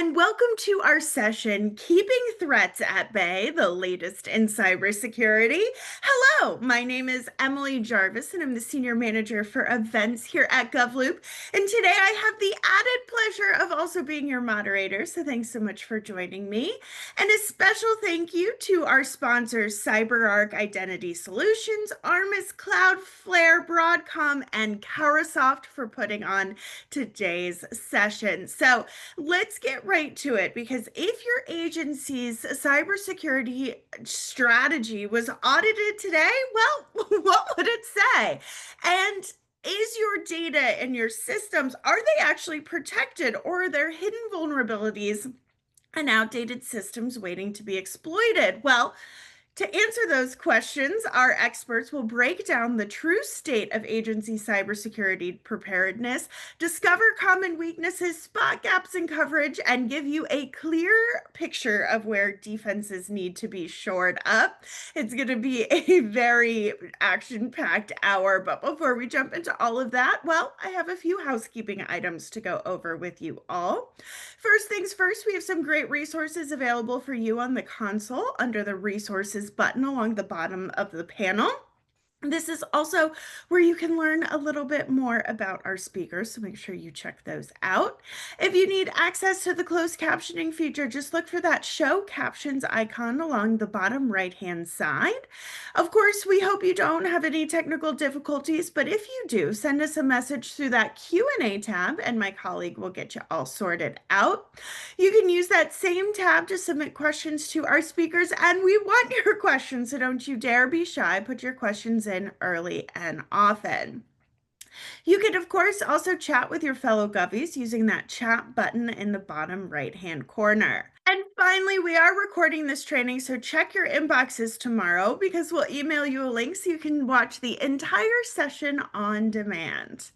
and welcome to our session, Keeping Threats at Bay, the latest in cybersecurity. Hello, my name is Emily Jarvis, and I'm the Senior Manager for Events here at GovLoop. And today I have the added pleasure of also being your moderator, so thanks so much for joining me. And a special thank you to our sponsors, CyberArk Identity Solutions, Armis, Cloudflare, Broadcom, and Carasoft for putting on today's session. So let's get right to it, because if your agency's cybersecurity strategy was audited today, well, what would it say? And is your data and your systems, are they actually protected, or are there hidden vulnerabilities and outdated systems waiting to be exploited? Well, to answer those questions, our experts will break down the true state of agency cybersecurity preparedness, discover common weaknesses, spot gaps in coverage, and give you a clear picture of where defenses need to be shored up. It's going to be a very action-packed hour, but before we jump into all of that, well, I have a few housekeeping items to go over with you all. First things first, we have some great resources available for you on the console under the resources button along the bottom of the panel. This is also where you can learn a little bit more about our speakers, so make sure you check those out. If you need access to the closed captioning feature, just look for that show captions icon along the bottom right-hand side. Of course, we hope you don't have any technical difficulties, but if you do, send us a message through that Q&A tab, and my colleague will get you all sorted out. You can use that same tab to submit questions to our speakers, and we want your questions, so don't you dare be shy. Put your questions in early and often. You can, of course, also chat with your fellow Govies using that chat button in the bottom right-hand corner. And finally, we are recording this training, so check your inboxes tomorrow, because we'll email you a link so you can watch the entire session on demand.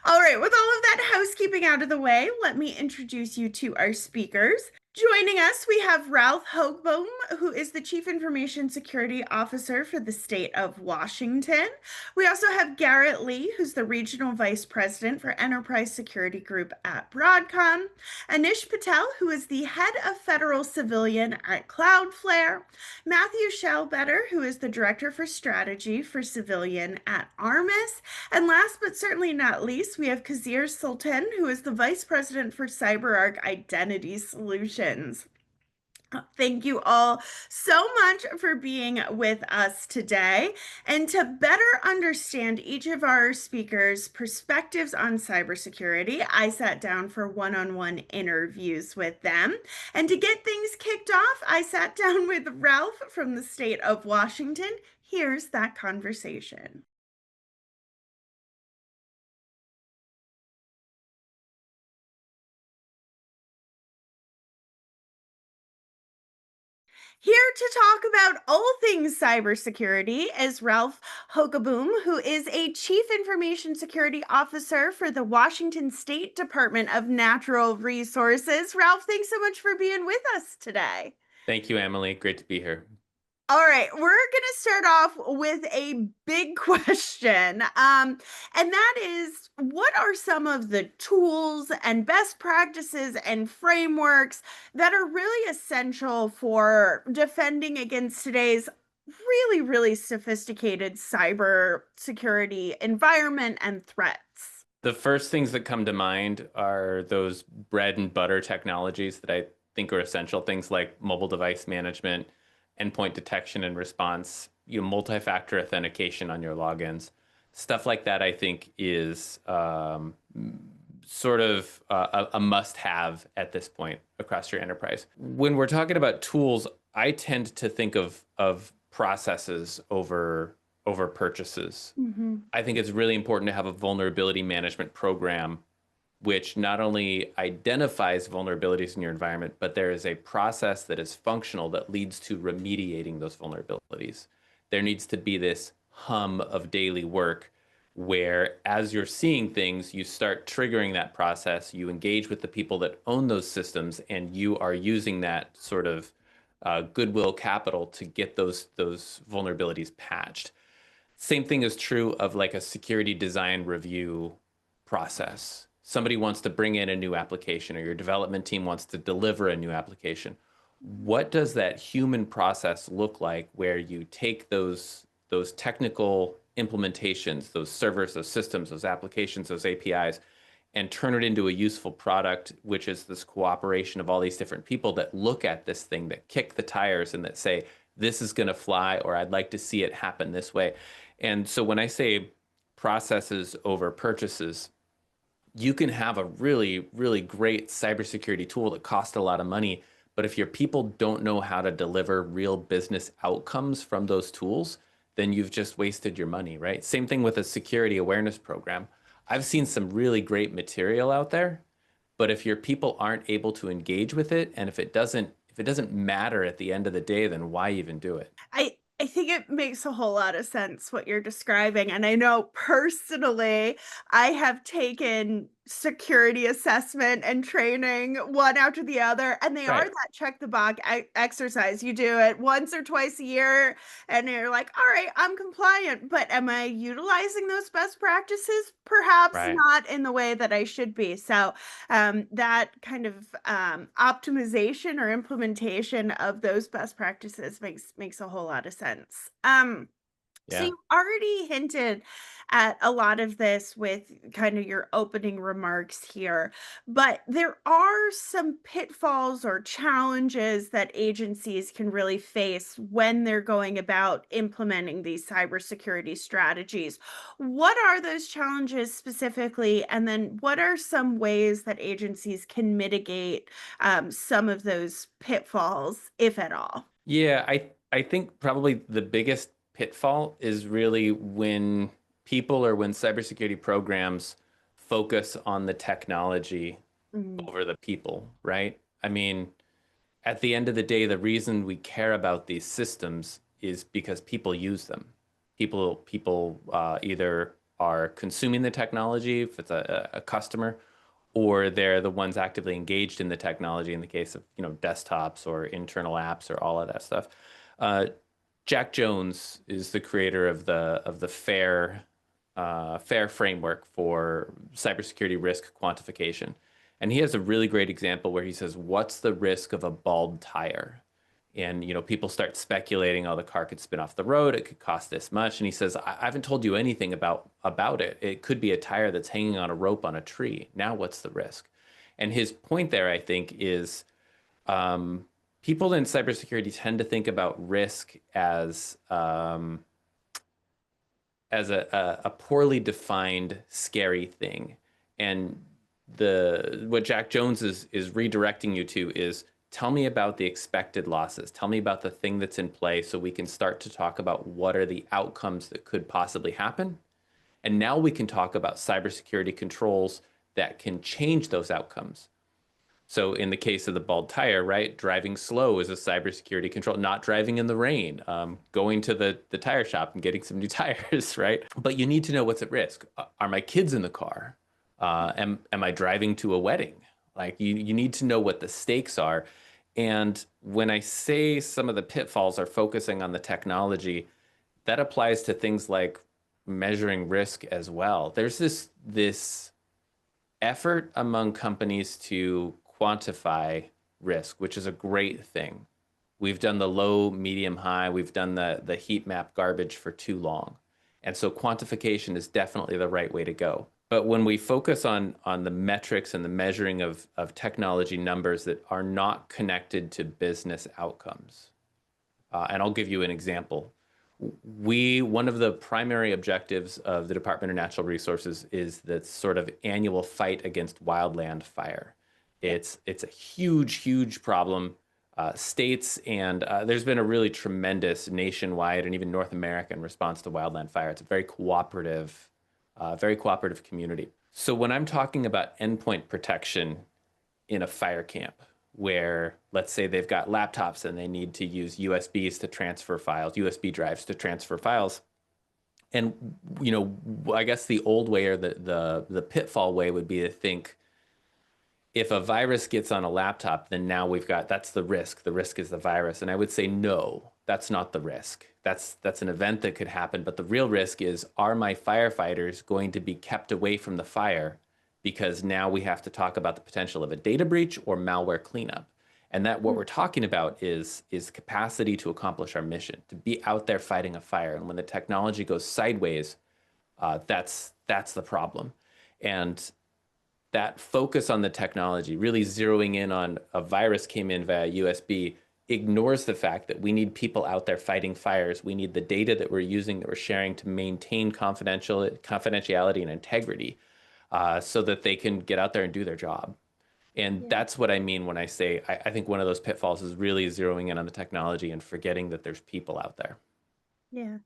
All right, with all of that housekeeping out of the way, let me introduce you to our speakers. Joining us, we have Ralph Hochbohm, who is the Chief Information Security Officer for the state of Washington. We also have Garrett Lee, who's the Regional Vice President for Enterprise Security Group at Broadcom. Anish Patel, who is the Head of Federal Civilian at Cloudflare. Matthew Schellbetter, who is the Director for Strategy for Civilian at Armis. And last but certainly not least, we have Kazir Sultan, who is the Vice President for CyberArk Identity Solutions. Thank you all so much for being with us today. And to better understand each of our speakers' perspectives on cybersecurity, I sat down for one-on-one interviews with them. And to get things kicked off, I sat down with Ralph from the state of Washington. Here's that conversation. Here to talk about all things cybersecurity is Ralph Hochbohm, who is a Chief Information Security Officer for the Washington State Department of Natural Resources. Ralph, thanks so much for being with us today. Thank you, Emily. Great to be here. All right, we're going to start off with a big question. And that is, what are some of the tools and best practices and frameworks that are really essential for defending against today's really, really sophisticated cyber security environment and threats? The first things that come to mind are those bread and butter technologies that I think are essential, things like mobile device management, endpoint detection and response, multi-factor authentication on your logins. Stuff like that, I think, is sort of a must-have at this point across your enterprise. When we're talking about tools, I tend to think of processes over purchases. Mm-hmm. I think it's really important to have a vulnerability management program which not only identifies vulnerabilities in your environment, but there is a process that is functional that leads to remediating those vulnerabilities. There needs to be this hum of daily work where, as you're seeing things, you start triggering that process, you engage with the people that own those systems, and you are using that sort of goodwill capital to get those vulnerabilities patched. Same thing is true of like a security design review process. somebody wants to bring in a new application or your development team wants to deliver a new application. What does that human process look like where you take those technical implementations, those servers, those systems, those applications, those APIs, and turn it into a useful product, which is this cooperation of all these different people that look at this thing, that kick the tires and that say, this is going to fly, or I'd like to see it happen this way. And so when I say processes over purchases, you can have a really, really great cybersecurity tool that costs a lot of money. But if your people don't know how to deliver real business outcomes from those tools, then you've just wasted your money, right? Same thing with a security awareness program. I've seen some really great material out there, but if your people aren't able to engage with it, and if it doesn't matter at the end of the day, then why even do it? I think it makes a whole lot of sense what you're describing, and I know personally, I have taken security assessment and training one after the other, and they are Right, that check the box exercise. You do it once or twice a year, and you're like, "All right, I'm compliant," but am I utilizing those best practices? Perhaps right. not in the way that I should be. So, that kind of optimization or implementation of those best practices makes a whole lot of sense. So Yeah. you already hinted at a lot of this with kind of your opening remarks here, but there are some pitfalls or challenges that agencies can really face when they're going about implementing these cybersecurity strategies. What are those challenges specifically? And then what are some ways that agencies can mitigate some of those pitfalls, if at all? Yeah, I think probably the biggest pitfall is really when people or when cybersecurity programs focus on the technology Mm, over the people, right? I mean, at the end of the day, the reason we care about these systems is because people use them. People either are consuming the technology if it's a customer, or they're the ones actively engaged in the technology in the case of desktops or internal apps or all of that stuff. Uh, Jack Jones is the creator of the FAIR framework for cybersecurity risk quantification. And he has a really great example where he says, what's the risk of a bald tire? And people start speculating, oh, the car could spin off the road, it could cost this much. And he says, I haven't told you anything about it. It could be a tire that's hanging on a rope on a tree. Now what's the risk? And his point there, I think, is people in cybersecurity tend to think about risk as a poorly defined, scary thing. And the what Jack Jones is redirecting you to is tell me about the expected losses. Tell me about the thing that's in play so we can start to talk about what are the outcomes that could possibly happen. And now we can talk about cybersecurity controls that can change those outcomes. So in the case of the bald tire, right, driving slow is a cybersecurity control, not driving in the rain, going to the tire shop and getting some new tires, right? But you need to know what's at risk. Are my kids in the car? Am I driving to a wedding? Like you need to know what the stakes are. And when I say some of the pitfalls are focusing on the technology, that applies to things like measuring risk as well. There's this effort among companies to quantify risk, which is a great thing. We've done the low, medium, high. We've done the heat map garbage for too long. And so quantification is definitely the right way to go. But when we focus on the metrics and the measuring of technology numbers that are not connected to business outcomes, and I'll give you an example. One of the primary objectives of the Department of Natural Resources is the sort of annual fight against wildland fire. yeah. It's a huge, huge problem. States and there's been a really tremendous nationwide and even North American response to wildland fire. It's a very cooperative community. So when I'm talking about endpoint protection in a fire camp, where let's say they've got laptops and they need to use USBs to transfer files, USB drives to transfer files. And I guess the old way or the pitfall way would be to think if a virus gets on a laptop, then now that's the risk. The risk is the virus. And I would say no, that's not the risk. That's an event that could happen. But the real risk is, are my firefighters going to be kept away from the fire because now we have to talk about the potential of a data breach or malware cleanup. And that what we're talking about is capacity to accomplish our mission, to be out there fighting a fire. And when the technology goes sideways, that's the problem. And that focus on the technology, really zeroing in on a virus came in via USB, ignores the fact that we need people out there fighting fires. We need the data that we're using, that we're sharing, to maintain confidentiality and integrity, so that they can get out there and do their job. And Yeah. that's what I mean when I say I think one of those pitfalls is really zeroing in on the technology and forgetting that there's people out there. Yeah.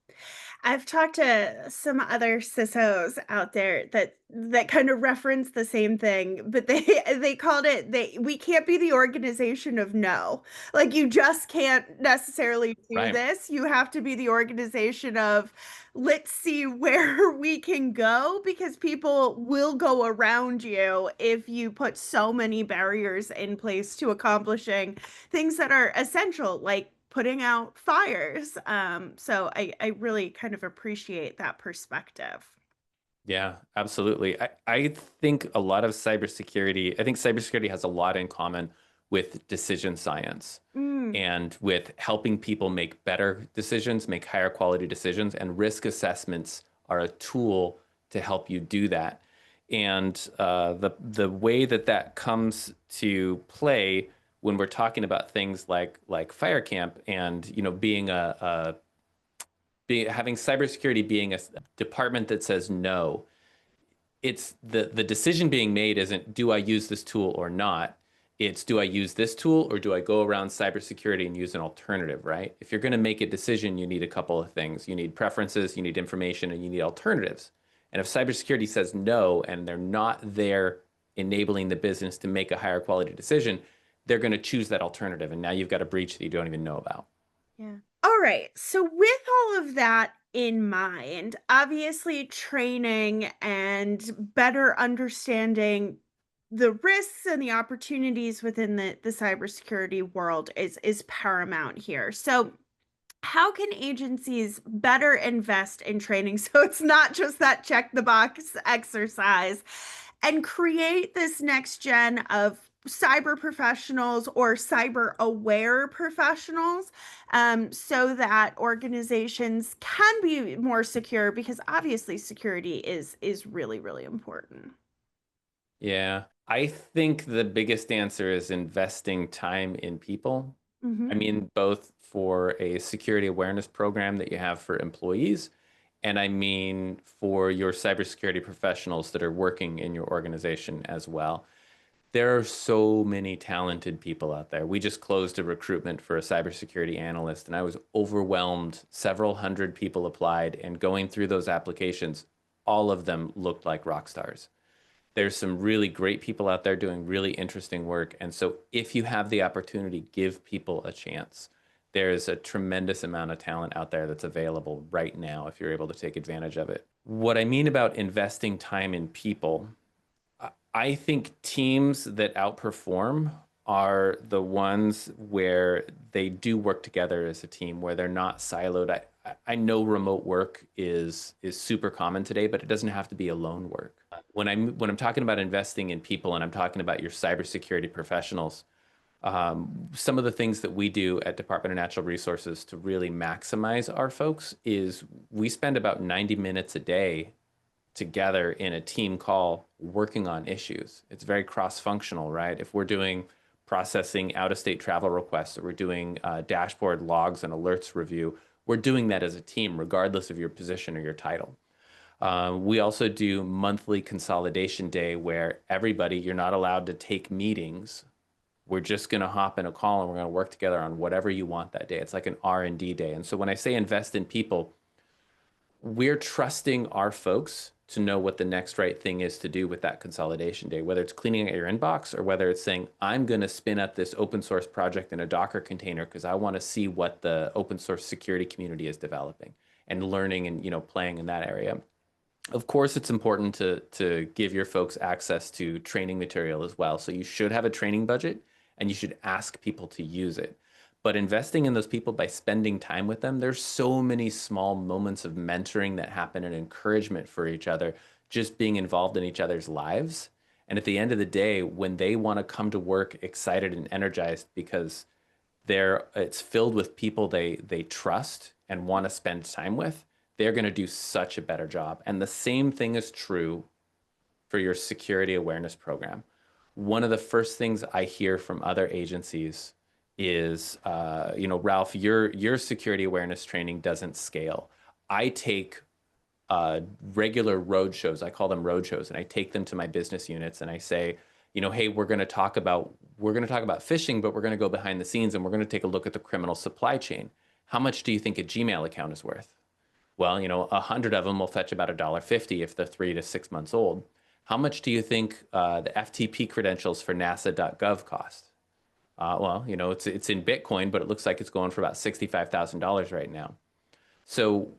I've talked to some other CISOs out there that kind of reference the same thing, but they they called it we can't be the organization of no. Like you just can't necessarily do Right. this. You have to be the organization of let's see where we can go because people will go around you if you put so many barriers in place to accomplishing things that are essential, like putting out fires. So I really kind of appreciate that perspective. Yeah, absolutely. I think a lot of cybersecurity, I think cybersecurity has a lot in common with decision science Mm, and with helping people make better decisions, make higher quality decisions, and risk assessments are a tool to help you do that. And the way that that comes to play when we're talking about things like fire camp and being having cybersecurity being a department that says no, it's the decision being made isn't do I use this tool or not. It's do I use this tool or do I go around cybersecurity and use an alternative, right? If you're going to make a decision, you need a couple of things. You need preferences, you need information, and you need alternatives. And if cybersecurity says no and they're not there enabling the business to make a higher quality decision, they're going to choose that alternative. And now you've got a breach that you don't even know about. yeah. All right. So with all of that in mind, obviously training and better understanding the risks and the opportunities within the cybersecurity world is paramount here. So how can agencies better invest in training so it's not just that check the box exercise and create this next gen of cyber professionals or cyber aware professionals, so that organizations can be more secure because obviously security is really really important. Yeah. I think the biggest answer is investing time in people. I Hmm. mean, both for a security awareness program that you have for employees, and I mean for your cybersecurity professionals that are working in your organization as well. There are so many talented people out there. We just closed a recruitment for a cybersecurity analyst, and I was overwhelmed. Several hundred people applied, and going through those applications, all of them looked like rock stars. There's some really great people out there doing really interesting work. And so if you have the opportunity, give people a chance. There's a tremendous amount of talent out there that's available right now if you're able to take advantage of it. What I mean about investing time in people, I think teams that outperform are the ones where they do work together as a team, where they're not siloed. I know remote work is super common today, but it doesn't have to be alone work. When I'm talking about investing in people and I'm talking about your cybersecurity professionals, some of the things that we do at Department of Natural Resources to really maximize our folks is we spend about 90 minutes a day together in a team call working on issues. It's very cross-functional, right? If we're doing processing out-of-state travel requests or we're doing dashboard logs and alerts review, we're doing that as a team, regardless of your position or your title. We also do monthly consolidation day where everybody, you're not allowed to take meetings. We're just going to hop in a call and we're going to work together on whatever you want that day. It's like an R&D day. And so when I say invest in people, we're trusting our folks to know what the next right thing is to do with that consolidation day, whether it's cleaning out your inbox or whether it's saying, I'm going to spin up this open source project in a Docker container because I want to see what the open source security community is developing and learning and playing in that area. Of course, it's important to give your folks access to training material as well. So you should have a training budget and you should ask people to use it. But investing in those people by spending time with them, there's so many small moments of mentoring that happen and encouragement for each other, just being involved in each other's lives. And at the end of the day, when they want to come to work excited and energized because it's filled with people they trust and want to spend time with, they're going to do such a better job. And the same thing is true for your security awareness program. One of the first things I hear from other agencies is, Ralph, your security awareness training doesn't scale. I take regular road shows. I call them road shows, and I take them to my business units and I say, hey, we're going to talk about phishing, but we're going to go behind the scenes and we're going to take a look at the criminal supply chain. How much do you think a Gmail account is worth? Well, 100 of them will fetch about $1.50 if they're 3 to 6 months old. How much do you think the FTP credentials for NASA.gov cost? It's in Bitcoin, but it looks like it's going for about $65,000 right now. So,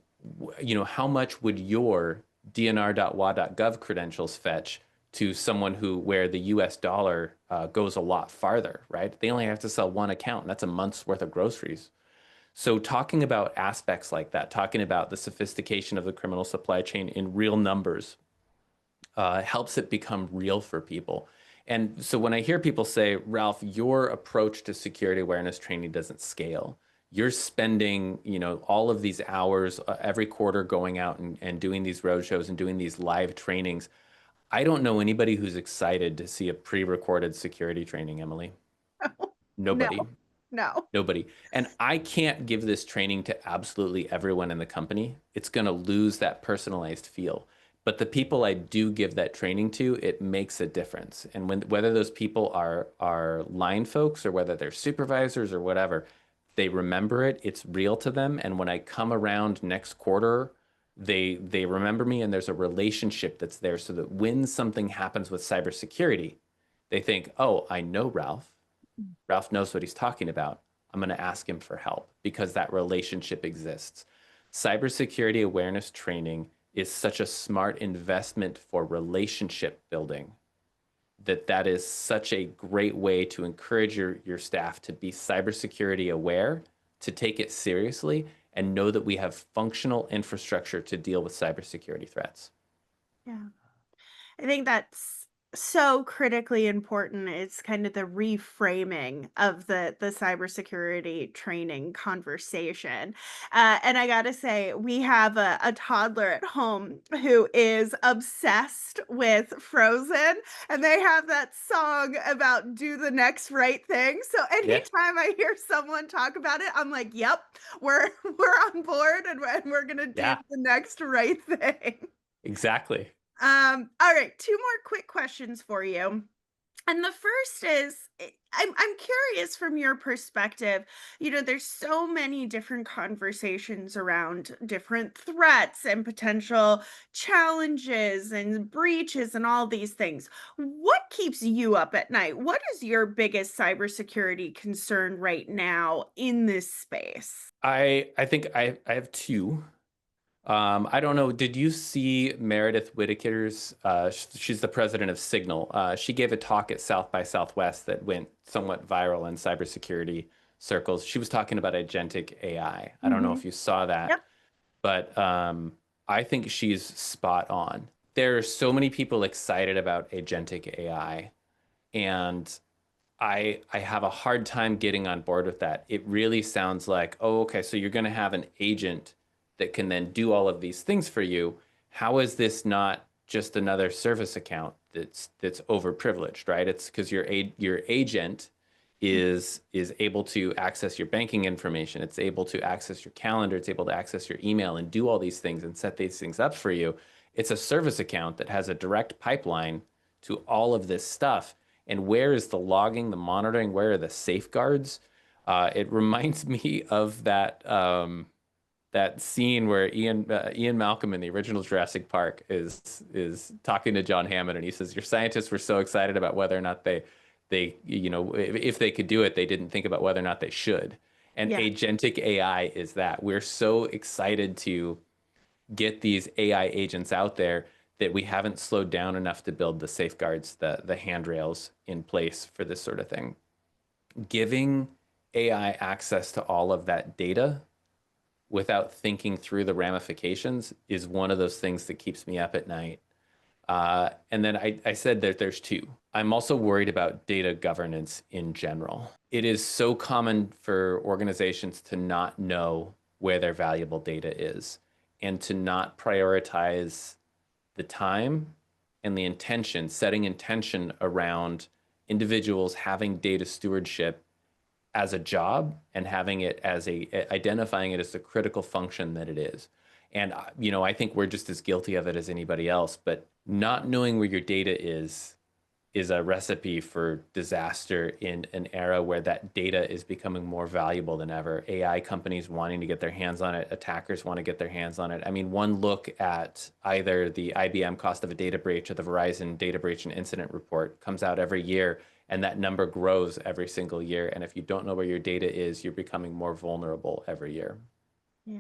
how much would your dnr.wa.gov credentials fetch to someone where the US dollar goes a lot farther, right? They only have to sell one account, and that's a month's worth of groceries. So talking about aspects like that, talking about the sophistication of the criminal supply chain in real numbers, helps it become real for people. And so when I hear people say, Ralph, your approach to security awareness training doesn't scale. You're spending, all of these hours every quarter going out and doing these roadshows and doing these live trainings. I don't know anybody who's excited to see a pre-recorded security training, Emily. No, Nobody. no. Nobody. And I can't give this training to absolutely everyone in the company. It's going to lose that personalized feel. But the people I do give that training to, it makes a difference. And whether those people are line folks or whether they're supervisors or whatever, they remember it. It's real to them. And when I come around next quarter, they remember me, and there's a relationship that's there, so that when something happens with cybersecurity, they think, oh, I know Ralph. Ralph knows what he's talking about. I'm going to ask him for help because that relationship exists. Cybersecurity awareness training is such a smart investment for relationship building that is such a great way to encourage your staff to be cybersecurity aware, to take it seriously, and know that we have functional infrastructure to deal with cybersecurity threats. Yeah. I think that's so critically important. It's kind of the reframing of the cybersecurity training conversation. And I gotta say, we have a toddler at home who is obsessed with Frozen, and they have that song about do the next right thing. So Yeah, anytime I hear someone talk about it, I'm like, yep, we're on board, and we're gonna do yeah, the next right thing. exactly. All right, two more quick questions for you. And the first is I'm curious from your perspective. There's so many different conversations around different threats and potential challenges and breaches and all these things. What keeps you up at night? What is your biggest cybersecurity concern right now in this space? I think I have two. I don't know. Did you see Meredith Whittaker's? She's the president of Signal. She gave a talk at South by Southwest that went somewhat viral in cybersecurity circles. She was talking about agentic AI. I don't know Hmm. if you saw that, Yep. but I think she's spot on. There are so many people excited about agentic AI, and I have a hard time getting on board with that. It really sounds like, oh, okay, so you're going to have an agent that can then do all of these things for you. How is this not just another service account that's overprivileged, right? It's because your agent is able to access your banking information. It's able to access your calendar. It's able to access your email and do all these things and set these things up for you. It's a service account that has a direct pipeline to all of this stuff. And where is the logging, the monitoring? Where are the safeguards? It reminds me of that scene where Ian Malcolm in the original Jurassic Park is talking to John Hammond, and he says, "Your scientists were so excited about whether or not they if they could do it, they didn't think about whether or not they should." And Yeah. agentic AI is that. We're so excited to get these AI agents out there that we haven't slowed down enough to build the safeguards, the handrails in place for this sort of thing. Giving AI access to all of that data without thinking through the ramifications is one of those things that keeps me up at night. And then I said that there's two. I'm also worried about data governance in general. It is so common for organizations to not know where their valuable data is and to not prioritize the time and the intention, setting intention around individuals having data stewardship as a job and having it as identifying it as the critical function that it is. And I think we're just as guilty of it as anybody else, but not knowing where your data is a recipe for disaster in an era where that data is becoming more valuable than ever. AI companies wanting to get their hands on it, attackers want to get their hands on it. I mean, one look at either the IBM cost of a data breach or the Verizon data breach and incident report comes out every year, and that number grows every single year. And if you don't know where your data is, you're becoming more vulnerable every year. Yeah.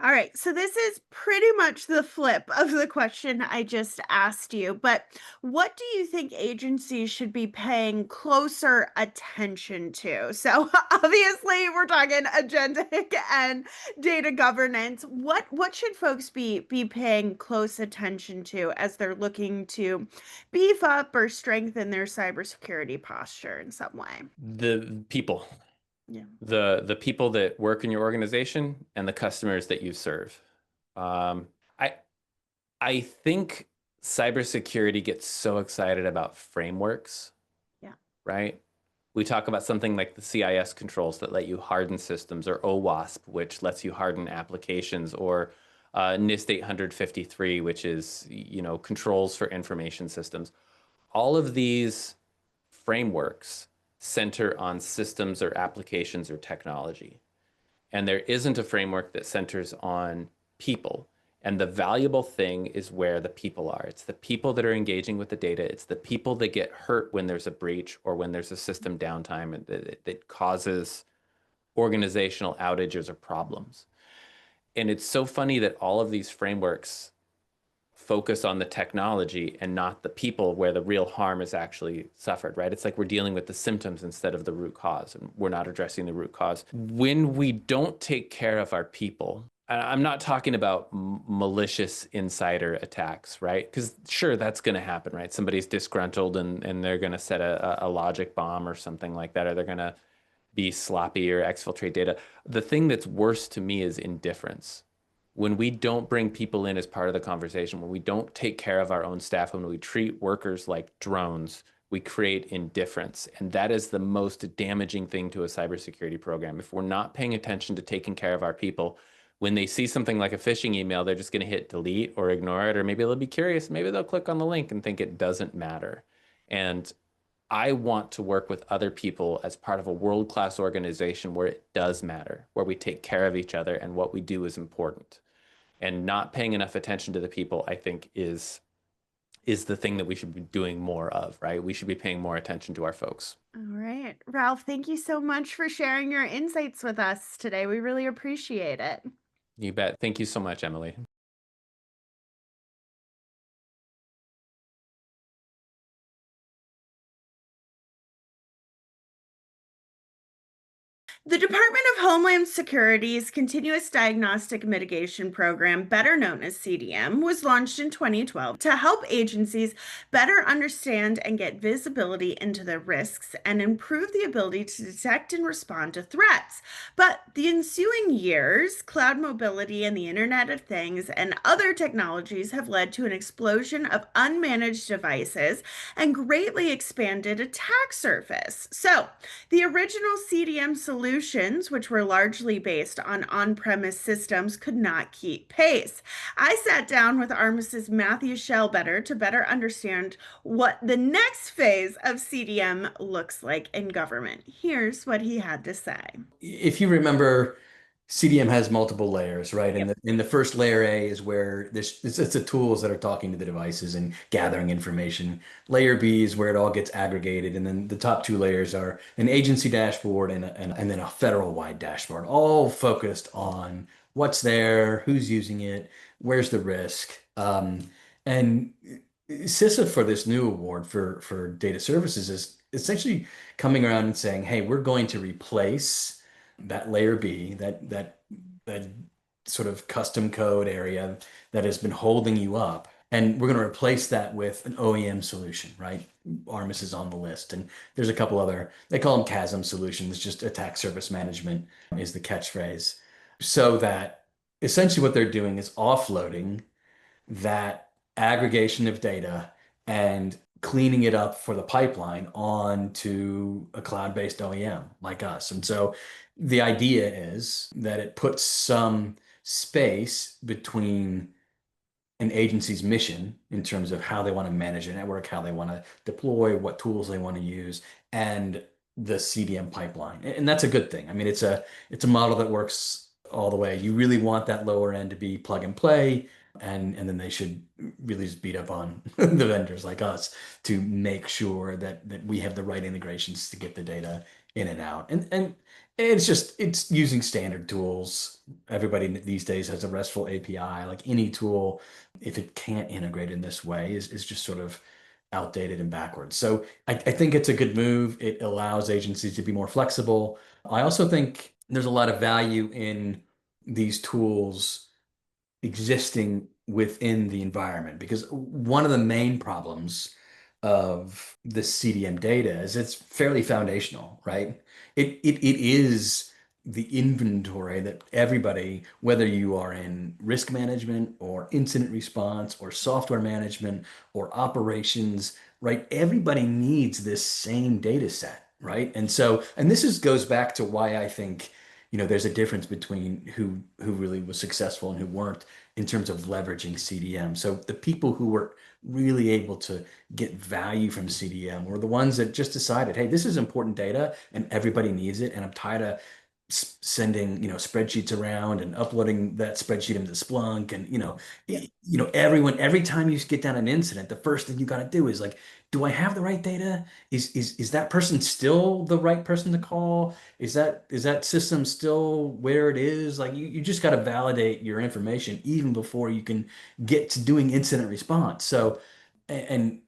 All right, so this is pretty much the flip of the question I just asked you, but what do you think agencies should be paying closer attention to? So obviously we're talking agentic and data governance. What should folks be paying close attention to as they're looking to beef up or strengthen their cybersecurity posture in some way? The people, Yeah. the people that work in your organization and the customers that you serve. Um, I I think cybersecurity gets so excited about frameworks, Yeah. right? We talk about something like the CIS controls that let you harden systems, or OWASP, which lets you harden applications, or NIST 853, which is, controls for information systems. All of these frameworks center on systems or applications or technology. And there isn't a framework that centers on people. And the valuable thing is where the people are. It's the people that are engaging with the data. It's the people that get hurt when there's a breach or when there's a system downtime and that causes organizational outages or problems. And it's so funny that all of these frameworks focus on the technology and not the people where the real harm is actually suffered, right? It's like we're dealing with the symptoms instead of the root cause, and we're not addressing the root cause. When we don't take care of our people, I'm not talking about malicious insider attacks, right? Because sure, that's going to happen, right? Somebody's disgruntled and they're going to set a logic bomb or something like that, or they're going to be sloppy or exfiltrate data. The thing that's worse to me is indifference. When we don't bring people in as part of the conversation, when we don't take care of our own staff, when we treat workers like drones, we create indifference. And that is the most damaging thing to a cybersecurity program. If we're not paying attention to taking care of our people, when they see something like a phishing email, they're just going to hit delete or ignore it, or maybe they'll be curious. Maybe they'll click on the link and think it doesn't matter. And I want to work with other people as part of a world-class organization where it does matter, where we take care of each other and what we do is important. And not paying enough attention to the people, I think, is the thing that we should be doing more of, right? We should be paying more attention to our folks. All right. Ralph, thank you so much for sharing your insights with us today. We really appreciate it. You bet. Thank you so much, Emily. The Department of Homeland Security's Continuous Diagnostic Mitigation Program, better known as CDM, was launched in 2012 to help agencies better understand and get visibility into the risks and improve the ability to detect and respond to threats. But the ensuing years, cloud mobility and the Internet of Things and other technologies have led to an explosion of unmanaged devices and greatly expanded attack surface. So, the original CDM solutions, which were largely based on premise systems, could not keep pace. I sat down with Armis's Matthew Shellbetter to better understand what the next phase of CDM looks like in government. Here's what he had to say. If you remember, CDM has multiple layers, right? And Yep. the first layer A is where it's the tools that are talking to the devices and gathering information. Layer B is where it all gets aggregated, and then the top two layers are an agency dashboard and then a federal-wide dashboard, all focused on what's there, who's using it, where's the risk. And CISA for this new award for data services is essentially coming around and saying, hey, we're going to replace that layer B, that sort of custom code area that has been holding you up And we're going to replace that with an OEM solution, right? Armis is on the list. And there's a couple other, they call them CASM solutions, just attack surface management is the catchphrase. So that essentially what they're doing is offloading that aggregation of data and cleaning it up for the pipeline onto a cloud-based OEM like us. And so the idea is that it puts some space between an agency's mission in terms of how they want to manage a network, how they want to deploy, what tools they want to use, and the CDM pipeline. And that's a good thing. I mean, it's a model that works all the way. You really want that lower end to be plug and play, and then they should really just beat up on the vendors like us to make sure that we have the right integrations to get the data in and out. And it's using standard tools. Everybody these days has a RESTful API. Like any tool, if it can't integrate in this way, is just sort of outdated and backwards. So I think it's a good move. It allows agencies to be more flexible. I also think there's a lot of value in these tools existing within the environment because one of the main problems of the CDM data is it's fairly foundational, right? It is the inventory that everybody, whether you are in risk management or incident response or software management or operations, right? Everybody needs this same data set, right? And so, and this is goes back to why I think, there's a difference between who really was successful and who weren't in terms of leveraging CDM. So the people who were really able to get value from CDM were the ones that just decided, hey, this is important data and everybody needs it. And I'm tired of sending, spreadsheets around and uploading that spreadsheet into Splunk. And, Yeah. everyone, every time you get down an incident, the first thing you got to do is like, do I have the right data? Is that person still the right person to call? Is that system still where it is? Like you just got to validate your information even before you can get to doing incident response. So, and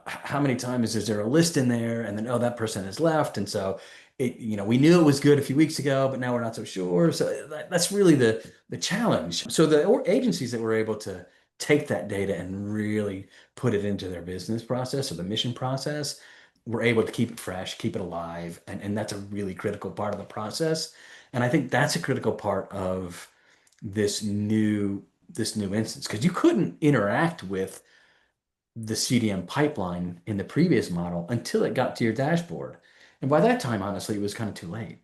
how many times is there a list in there and then, oh, that person has left. And so we knew it was good a few weeks ago, but now we're not so sure. So that's really the challenge. So the agencies that were able to take that data and really put it into their business process or the mission process were able to keep it fresh, keep it alive. And that's a really critical part of the process. And I think that's a critical part of this new instance because you couldn't interact with the CDM pipeline in the previous model until it got to your dashboard. And by that time, honestly, it was kind of too late,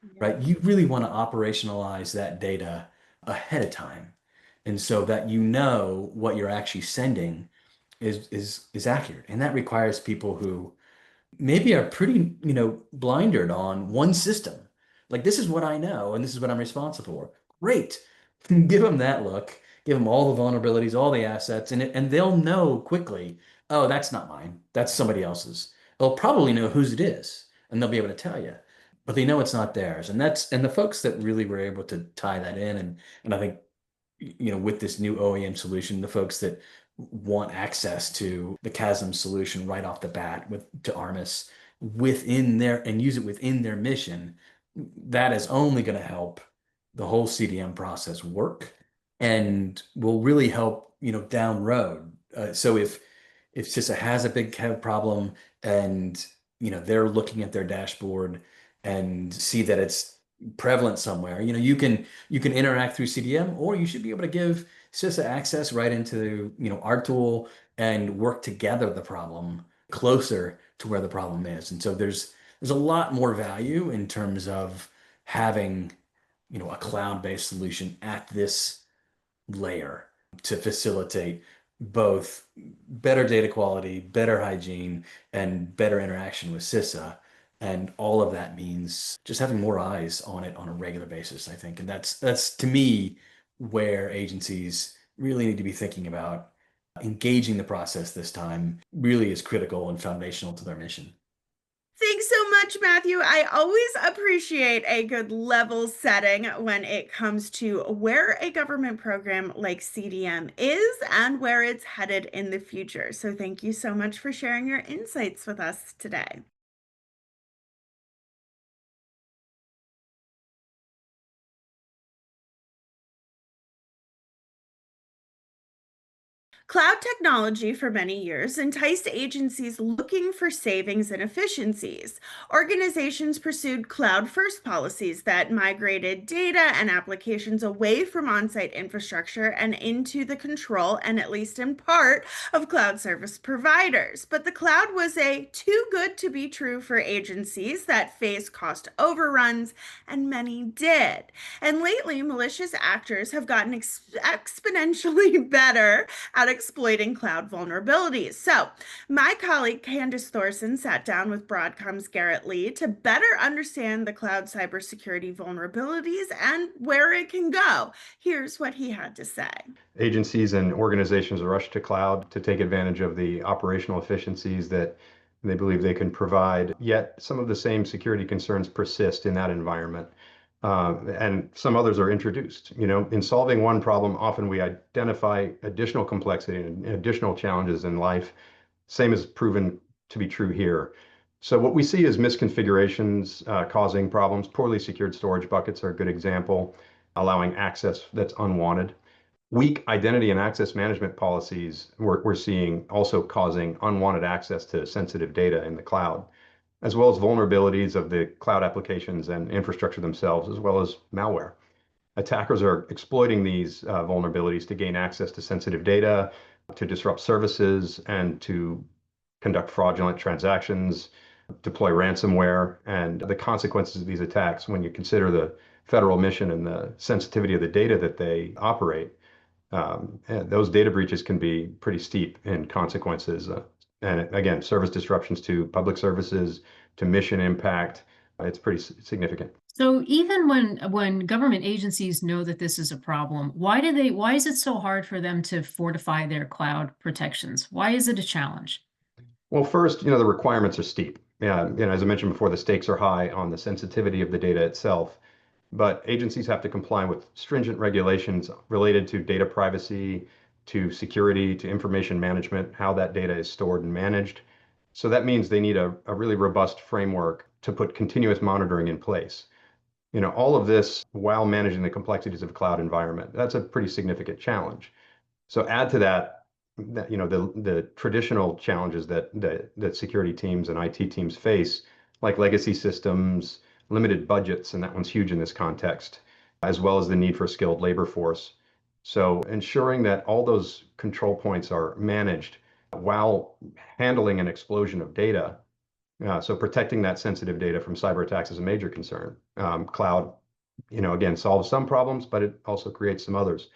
Yeah. right? You really want to operationalize that data ahead of time. And so that what you're actually sending is accurate. And that requires people who maybe are pretty, blindered on one system. Like this is what I know and this is what I'm responsible for. Great. Give them that look. Give them all the vulnerabilities, all the assets, and they'll know quickly, oh, that's not mine. That's somebody else's. They'll probably know whose it is, and they'll be able to tell you. But they know it's not theirs. And the folks that really were able to tie that in and I think with this new OEM solution, the folks that want access to the Chasm solution right off the bat with to Armis within their and use it within their mission, that is only going to help the whole CDM process work and will really help, down road. So if CISA has a big problem and they're looking at their dashboard and see that it's prevalent somewhere, you can interact through CDM, or you should be able to give CISA access right into, our tool and work together the problem closer to where the problem is. And so there's a lot more value in terms of having, a cloud-based solution at this layer to facilitate both better data quality, better hygiene, and better interaction with CISA. And all of that means just having more eyes on it on a regular basis, I think. And that's to me where agencies really need to be thinking about engaging the process this time really is critical and foundational to their mission. Thanks so much, Matthew. I always appreciate a good level setting when it comes to where a government program like CDM is and where it's headed in the future. So, thank you so much for sharing your insights with us today. Cloud technology for many years enticed agencies looking for savings and efficiencies. Organizations pursued cloud first policies that migrated data and applications away from on site infrastructure and into the control and, at least in part, of cloud service providers. But the cloud was a too good to be true for agencies that face cost overruns, and many did. And lately, malicious actors have gotten exponentially better at exploiting cloud vulnerabilities. So, my colleague Candice Thorson sat down with Broadcom's Garrett Lee to better understand the cloud cybersecurity vulnerabilities and where it can go. Here's what he had to say. Agencies and organizations rush to cloud to take advantage of the operational efficiencies that they believe they can provide, yet some of the same security concerns persist in that environment. And some others are introduced. In solving one problem, often we identify additional complexity and additional challenges in life. Same is proven to be true here. So what we see is misconfigurations causing problems. Poorly secured storage buckets are a good example, allowing access that's unwanted. Weak identity and access management policies we're seeing also causing unwanted access to sensitive data in the cloud, as well as vulnerabilities of the cloud applications and infrastructure themselves, as well as malware. Attackers are exploiting these vulnerabilities to gain access to sensitive data, to disrupt services, and to conduct fraudulent transactions, deploy ransomware. And the consequences of these attacks, when you consider the federal mission and the sensitivity of the data that they operate, and those data breaches can be pretty steep in consequences. And again, service disruptions to public services, to mission impact, it's pretty significant. So even when government agencies know that this is a problem, why is it so hard for them to fortify their cloud protections? Why is it a challenge? Well, first, the requirements are steep. Yeah, as I mentioned before, the stakes are high on the sensitivity of the data itself. But agencies have to comply with stringent regulations related to data privacy, to security, to information management, how that data is stored and managed. So that means they need a really robust framework to put continuous monitoring in place. All of this while managing the complexities of a cloud environment. That's a pretty significant challenge. So add to that, the traditional challenges that security teams and IT teams face, like legacy systems, limited budgets, and that one's huge in this context, as well as the need for a skilled labor force. So ensuring that all those control points are managed while handling an explosion of data. So protecting that sensitive data from cyber attacks is a major concern. Cloud, again, solves some problems, but it also creates some others.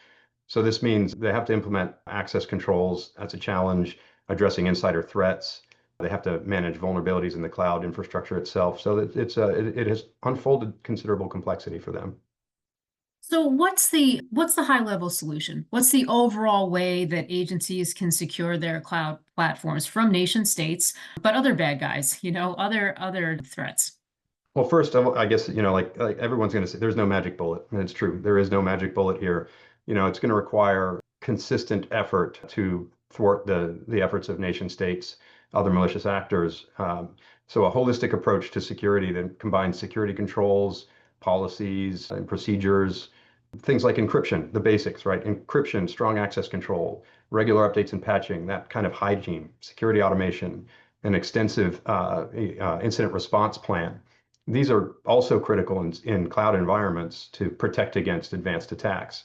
So this means they have to implement access controls. That's a challenge. Addressing insider threats. They have to manage vulnerabilities in the cloud infrastructure itself. So that it has unfolded considerable complexity for them. So what's the high level solution? What's the overall way that agencies can secure their cloud platforms from nation states, but other bad guys, other threats? Well, first, I guess, like everyone's going to say, there's no magic bullet. And it's true. There is no magic bullet here. It's going to require consistent effort to thwart the efforts of nation states, other malicious actors. So a holistic approach to security that combines security controls, policies, and procedures, things like encryption, the basics, right? Encryption, strong access control, regular updates and patching, that kind of hygiene, security automation, an extensive incident response plan. These are also critical in cloud environments to protect against advanced attacks.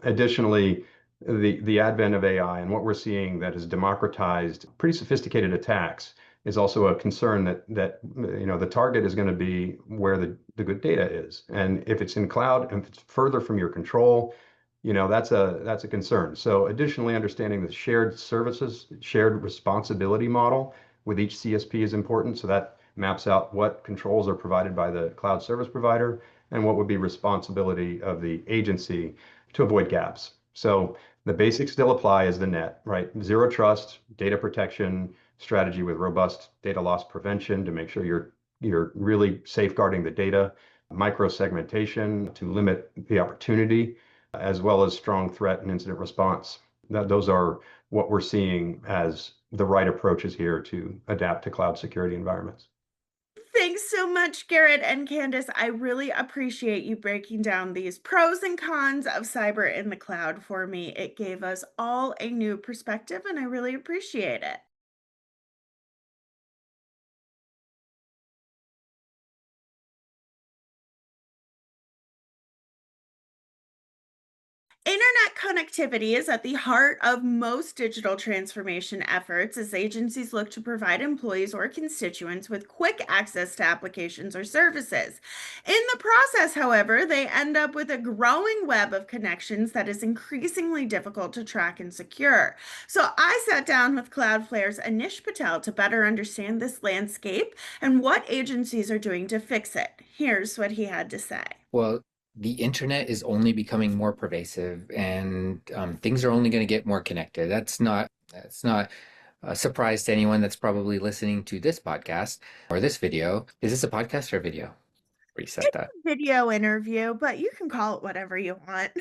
Additionally, the advent of AI and what we're seeing that has democratized pretty sophisticated attacks is also a concern that the target is going to be where the good data is. And if it's in cloud and if it's further from your control, that's a concern. So additionally, understanding the shared services, shared responsibility model with each CSP is important. So that maps out what controls are provided by the cloud service provider and what would be responsibility of the agency to avoid gaps. So the basics still apply as the net, right? Zero trust, data protection strategy with robust data loss prevention to make sure you're really safeguarding the data, micro segmentation to limit the opportunity, as well as strong threat and incident response. Those are what we're seeing as the right approaches here to adapt to cloud security environments. Thanks so much, Garrett and Candace. I really appreciate you breaking down these pros and cons of cyber in the cloud for me. It gave us all a new perspective, and I really appreciate it. Internet connectivity is at the heart of most digital transformation efforts as agencies look to provide employees or constituents with quick access to applications or services. In the process, however, they end up with a growing web of connections that is increasingly difficult to track and secure. So I sat down with Cloudflare's Anish Patel to better understand this landscape and what agencies are doing to fix it. Here's what he had to say. Well, the internet is only becoming more pervasive, and things are only going to get more connected. That's not a surprise to anyone that's probably listening to this podcast or this video. Is this a podcast or a video? Reset that. Video interview, but you can call it whatever you want.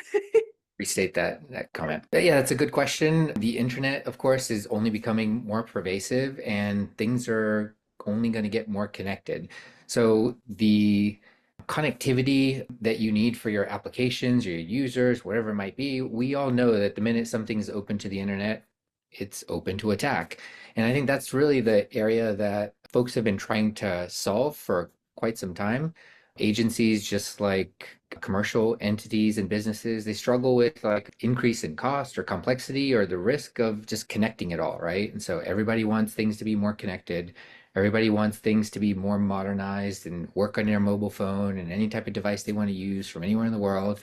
Restate that comment. But yeah, that's a good question. The internet, of course, is only becoming more pervasive, and things are only going to get more connected. So the connectivity that you need for your applications, your users, whatever it might be, we all know that the minute something's open to the internet, it's open to attack. And I think that's really the area that folks have been trying to solve for quite some time. Agencies, just like commercial entities and businesses, they struggle with like increase in cost or complexity or the risk of just connecting it all, right? And so everybody wants things to be more connected. Everybody wants things to be more modernized and work on their mobile phone and any type of device they want to use from anywhere in the world.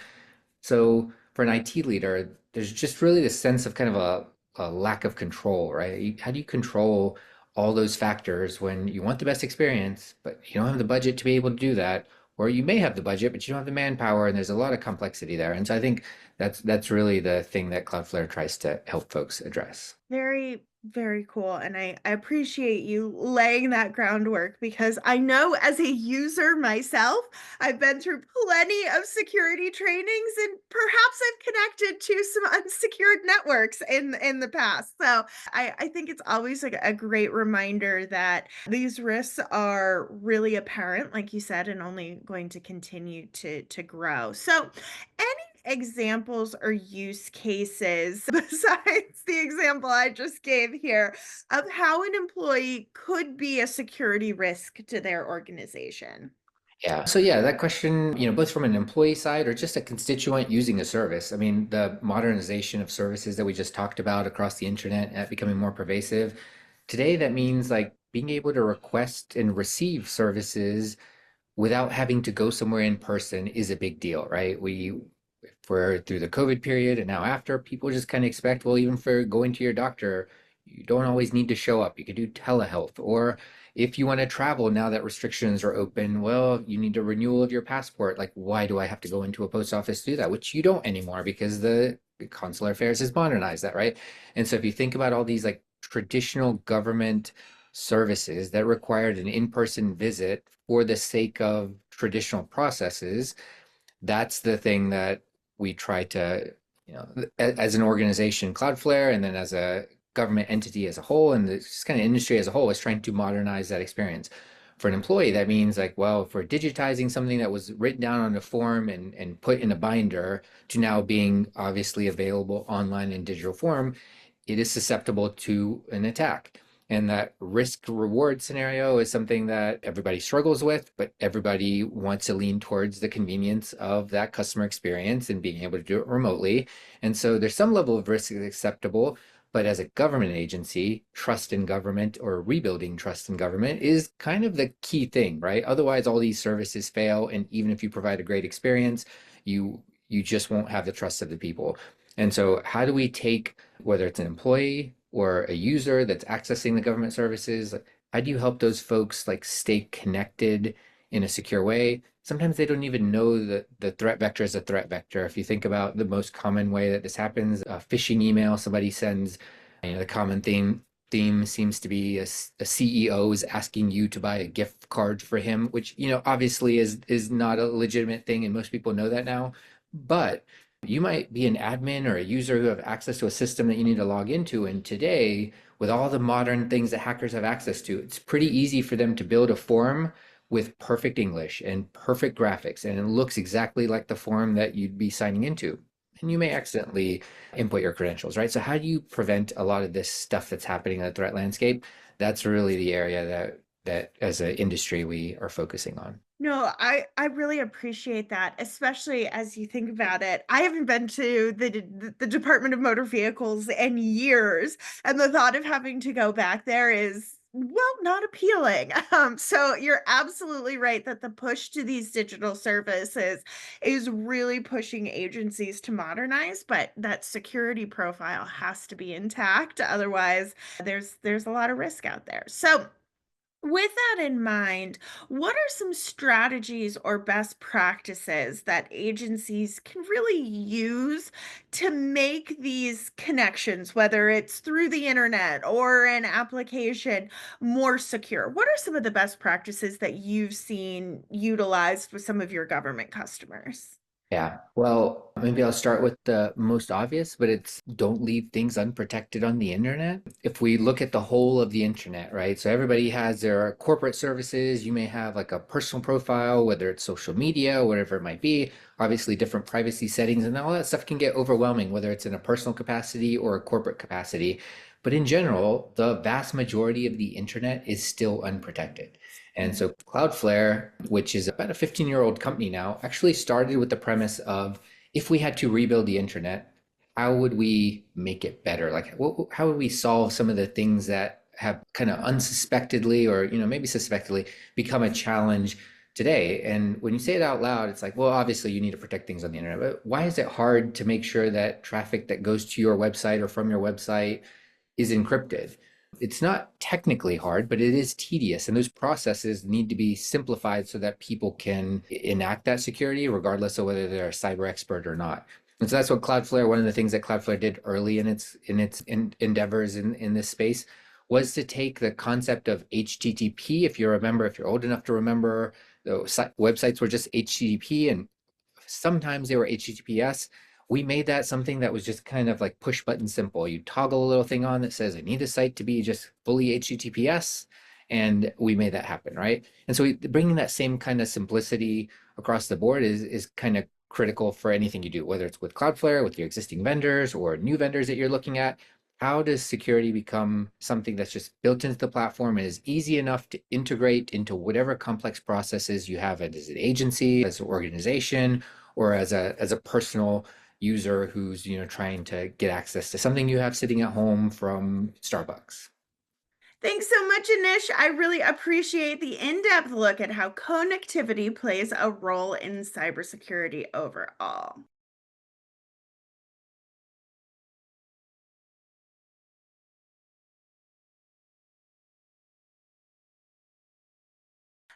So for an IT leader, there's just really this sense of kind of a lack of control, right? How do you control all those factors when you want the best experience, but you don't have the budget to be able to do that? Or you may have the budget, but you don't have the manpower, and there's a lot of complexity there. And so I think that's really the thing that Cloudflare tries to help folks address. Very, very cool. And I appreciate you laying that groundwork because I know as a user myself, I've been through plenty of security trainings and perhaps I've connected to some unsecured networks in the past. So I think it's always like a great reminder that these risks are really apparent, like you said, and only going to continue to grow. So any examples or use cases besides the example I just gave here of how an employee could be a security risk to their organization? Yeah. So yeah, that question, both from an employee side or just a constituent using a service. I mean, the modernization of services that we just talked about across the internet becoming more pervasive. Today, that means like being able to request and receive services without having to go somewhere in person is a big deal, right? For through the COVID period and now after, people just kind of expect, well, even for going to your doctor, you don't always need to show up. You can do telehealth. Or if you want to travel now that restrictions are open, well, you need a renewal of your passport. Like, why do I have to go into a post office to do that? Which you don't anymore because the consular affairs has modernized that, right? And so if you think about all these like traditional government services that required an in-person visit for the sake of traditional processes, that's the thing that we try to, as an organization, Cloudflare, and then as a government entity as a whole, and this kind of industry as a whole is trying to modernize that experience. For an employee, that means like, well, if we're digitizing something that was written down on a form and put in a binder to now being obviously available online in digital form, it is susceptible to an attack. And that risk reward scenario is something that everybody struggles with, but everybody wants to lean towards the convenience of that customer experience and being able to do it remotely. And so there's some level of risk is acceptable, but as a government agency, trust in government or rebuilding trust in government is kind of the key thing, right? Otherwise, all these services fail. And even if you provide a great experience, you just won't have the trust of the people. And so how do we take, whether it's an employee or a user that's accessing the government services, like, how do you help those folks like stay connected in a secure way? Sometimes they don't even know that the threat vector is a threat vector. If you think about the most common way that this happens, a phishing email somebody sends, the common theme seems to be a CEO is asking you to buy a gift card for him, which obviously is not a legitimate thing, and most people know that now. But you might be an admin or a user who have access to a system that you need to log into. And today, with all the modern things that hackers have access to, it's pretty easy for them to build a form with perfect English and perfect graphics, and it looks exactly like the form that you'd be signing into. And you may accidentally input your credentials, right? So how do you prevent a lot of this stuff that's happening in the threat landscape? That's really the area that as an industry we are focusing on. No, I really appreciate that, especially as you think about it. I haven't been to the Department of Motor Vehicles in years, and the thought of having to go back there is, well, not appealing. So you're absolutely right that the push to these digital services is really pushing agencies to modernize, but that security profile has to be intact. Otherwise, there's a lot of risk out there. So with that in mind, what are some strategies or best practices that agencies can really use to make these connections, whether it's through the internet or an application, more secure? What are some of the best practices that you've seen utilized with some of your government customers? Yeah, well, maybe I'll start with the most obvious, but it's don't leave things unprotected on the internet. If we look at the whole of the internet, right? So everybody has their corporate services. You may have like a personal profile, whether it's social media, whatever it might be, obviously different privacy settings, and all that stuff can get overwhelming, whether it's in a personal capacity or a corporate capacity. But in general, the vast majority of the internet is still unprotected. And so Cloudflare, which is about a 15-year-old company now, actually started with the premise of if we had to rebuild the internet, how would we make it better? Like, how would we solve some of the things that have kind of unsuspectedly or, maybe suspectedly become a challenge today? And when you say it out loud, it's like, well, obviously you need to protect things on the internet, but why is it hard to make sure that traffic that goes to your website or from your website is encrypted? It's not technically hard, but it is tedious. And those processes need to be simplified so that people can enact that security, regardless of whether they're a cyber expert or not. And so that's what Cloudflare, one of the things that Cloudflare did early in its endeavors in this space was to take the concept of HTTP. If you remember, if you're old enough to remember, the websites were just HTTP and sometimes they were HTTPS. We made that something that was just kind of like push button simple. You toggle a little thing on that says, I need a site to be just fully HTTPS. And we made that happen, right? And so bringing that same kind of simplicity across the board is kind of critical for anything you do, whether it's with Cloudflare, with your existing vendors or new vendors that you're looking at. How does security become something that's just built into the platform and is easy enough to integrate into whatever complex processes you have as an agency, as an organization, or as a personal user who's trying to get access to something you have sitting at home from Starbucks? Thanks so much, Anish. I really appreciate the in-depth look at how connectivity plays a role in cybersecurity overall.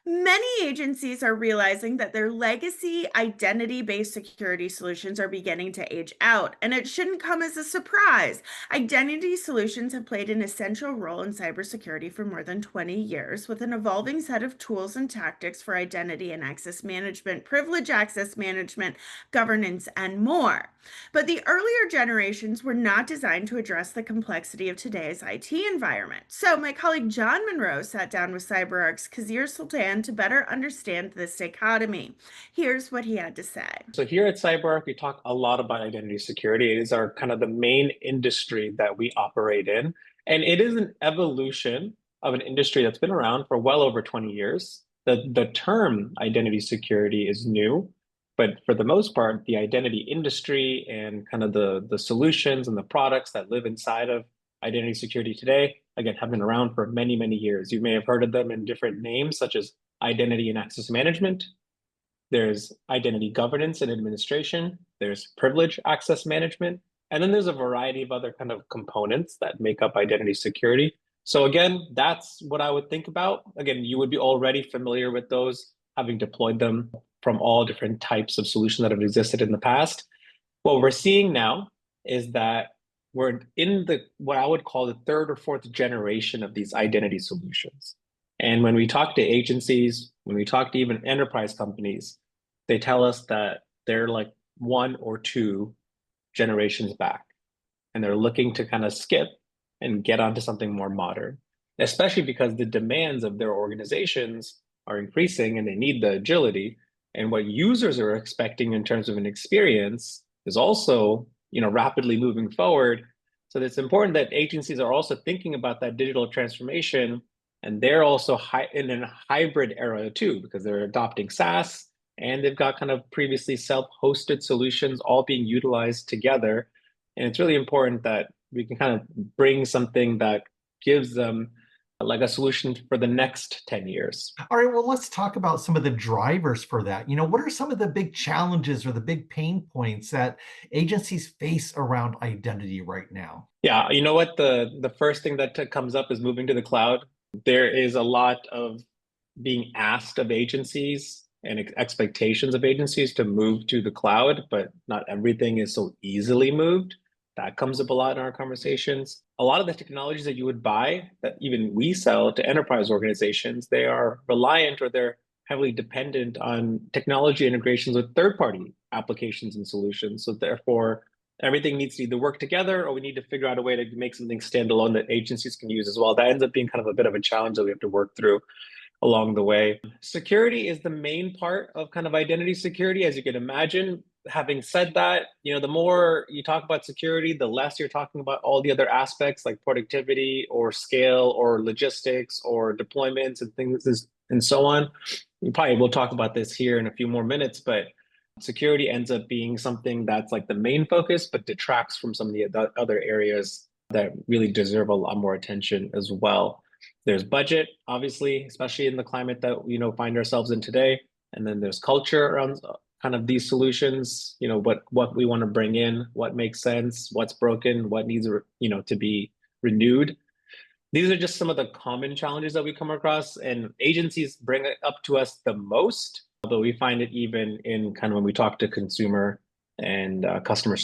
Many agencies are realizing that their legacy identity based security solutions are beginning to age out, and it shouldn't come as a surprise. Identity solutions have played an essential role in cybersecurity for more than 20 years, with an evolving set of tools and tactics for identity and access management, privilege access management, governance, and more. But the earlier generations were not designed to address the complexity of today's IT environment. So, my colleague John Monroe sat down with CyberArk's Kazir Sultan to better understand this dichotomy. Here's what he had to say. So here at CyberArk, we talk a lot about identity security. It is our kind of the main industry that we operate in. And it is an evolution of an industry that's been around for well over 20 years. The term identity security is new, but for the most part, the identity industry and kind of the solutions and the products that live inside of identity security today, again, have been around for many, many years. You may have heard of them in different names, such as identity and access management. There's identity governance and administration. There's privilege access management. And then there's a variety of other kind of components that make up identity security. So again, that's what I would think about. Again, you would be already familiar with those, having deployed them from all different types of solutions that have existed in the past. What we're seeing now is that we're in what I would call the third or fourth generation of these identity solutions. And when we talk to agencies, when we talk to even enterprise companies, they tell us that they're like one or two generations back. And they're looking to kind of skip and get onto something more modern, especially because the demands of their organizations are increasing and they need the agility. And what users are expecting in terms of an experience is also, rapidly moving forward. So it's important that agencies are also thinking about that digital transformation, and they're also in a hybrid era too, because they're adopting SaaS and they've got kind of previously self-hosted solutions all being utilized together. And it's really important that we can kind of bring something that gives them like a solution for the next 10 years. All right, well, let's talk about some of the drivers for that. What are some of the big challenges or the big pain points that agencies face around identity right now? Yeah, you know what? The first thing that comes up is moving to the cloud. There is a lot of being asked of agencies and expectations of agencies to move to the cloud, but not everything is so easily moved. That comes up a lot in our conversations. A lot of the technologies that you would buy, that even we sell to enterprise organizations, they are reliant or they're heavily dependent on technology integrations with third-party applications and solutions. So therefore, everything needs to either work together or we need to figure out a way to make something standalone that agencies can use as well. That ends up being kind of a bit of a challenge that we have to work through along the way. Security is the main part of kind of identity security, as you can imagine. Having said that, the more you talk about security, the less you're talking about all the other aspects like productivity or scale or logistics or deployments and things and so on. We probably will talk about this here in a few more minutes, but security ends up being something that's like the main focus, but detracts from some of the other areas that really deserve a lot more attention as well. There's budget, obviously, especially in the climate that find ourselves in today. And then there's culture around kind of these solutions, what we want to bring in, what makes sense, what's broken, what needs to be renewed. These are just some of the common challenges that we come across, and agencies bring it up to us the most, although we find it even in kind of when we talk to consumer and customer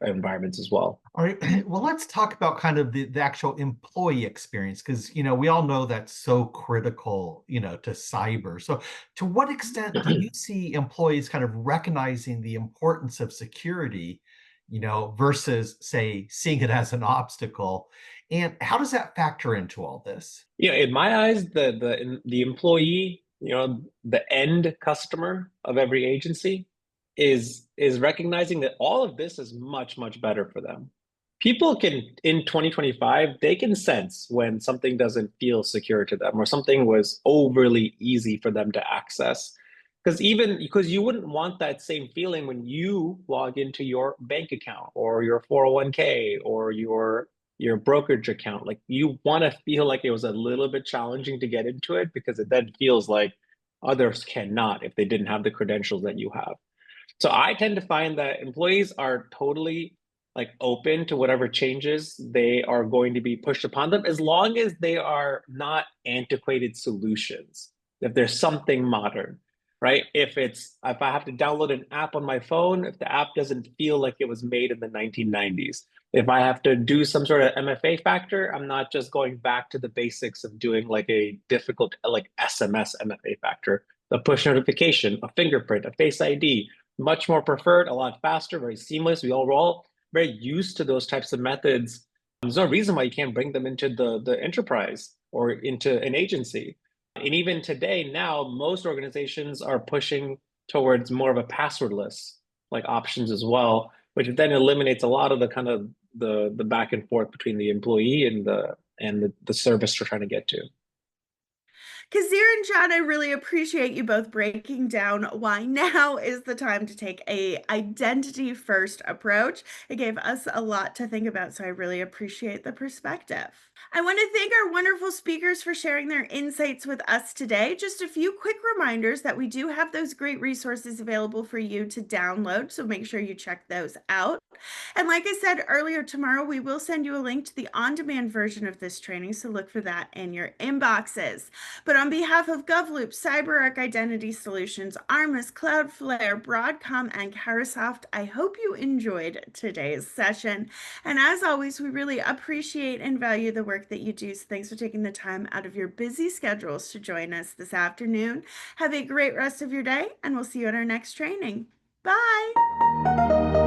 environments as well. All right, well, let's talk about kind of the actual employee experience, because we all know that's so critical to cyber. So to what extent do you see employees kind of recognizing the importance of security versus, say, seeing it as an obstacle? And how does that factor into all this? In my eyes, the employee, the end customer of every agency is recognizing that all of this is much, much better for them. People can, in 2025, they can sense when something doesn't feel secure to them or something was overly easy for them to access. Because you wouldn't want that same feeling when you log into your bank account or your 401k or your brokerage account. Like, you want to feel like it was a little bit challenging to get into it, because it then feels like others cannot if they didn't have the credentials that you have. So I tend to find that employees are totally like open to whatever changes they are going to be pushed upon them, as long as they are not antiquated solutions. If there's something modern, right? If I have to download an app on my phone, if the app doesn't feel like it was made in the 1990s, if I have to do some sort of MFA factor, I'm not just going back to the basics of doing like a difficult like SMS MFA factor, a push notification, a fingerprint, a Face ID. Much more preferred, a lot faster, very seamless. We're all very used to those types of methods. There's no reason why you can't bring them into the enterprise or into an agency. And even today, now, most organizations are pushing towards more of a passwordless like options as well, which then eliminates a lot of the kind of the back and forth between the employee and the service we're trying to get to. Kazir and John, I really appreciate you both breaking down why now is the time to take a identity first approach. It gave us a lot to think about, so I really appreciate the perspective. I want to thank our wonderful speakers for sharing their insights with us today. Just a few quick reminders that we do have those great resources available for you to download, so make sure you check those out. And like I said earlier, tomorrow we will send you a link to the on-demand version of this training, so look for that in your inboxes. But on behalf of GovLoop, CyberArk Identity Solutions, Armis, Cloudflare, Broadcom, and Carahsoft, I hope you enjoyed today's session. And as always, we really appreciate and value the work that you do, so thanks for taking the time out of your busy schedules to join us this afternoon. Have a great rest of your day, and we'll see you at our next training. Bye!